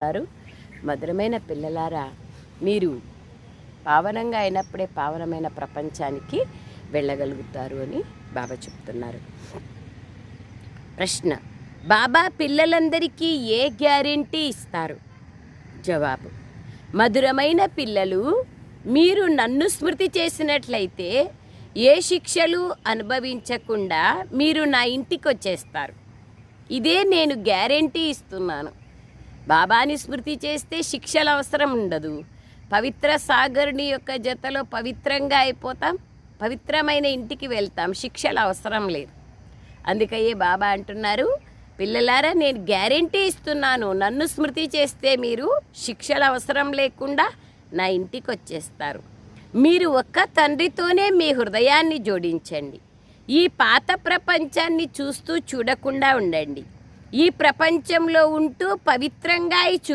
గారు మధురమైన పిల్లలారా, మీరు పావనంగా అయినప్పుడే పావనమైన ప్రపంచానికి వెళ్ళగలుగుతారు అని బాబా చెప్తున్నారు. ప్రశ్న: బాబా పిల్లలందరికీ ఏ గ్యారెంటీ ఇస్తారు? జవాబు: మధురమైన పిల్లలు, మీరు నన్ను స్మృతి చేసినట్లయితే ఏ శిక్షలు అనుభవించకుండా మీరు నా ఇంటికి వచ్చేస్తారు. ఇదే నేను గ్యారెంటీ ఇస్తున్నాను. బాబాని స్మృతి చేస్తే శిక్షల అవసరం ఉండదు. పవిత్ర సాగరుని యొక్క జతలో పవిత్రంగా అయిపోతాం, పవిత్రమైన ఇంటికి వెళ్తాం. శిక్షల అవసరం లేదు. అందుకయ్యే బాబా అంటున్నారు, పిల్లలారా, నేను గ్యారెంటీ ఇస్తున్నాను. నన్ను స్మృతి చేస్తే మీరు శిక్షల అవసరం లేకుండా నా ఇంటికి వచ్చేస్తారు. మీరు ఒక్క తండ్రితోనే మీ హృదయాన్ని జోడించండి. ఈ పాత ప్రపంచాన్ని చూస్తూ చూడకుండా ఉండండి. ఈ ప్రపంచంలో ఉంటూ పవిత్రంగా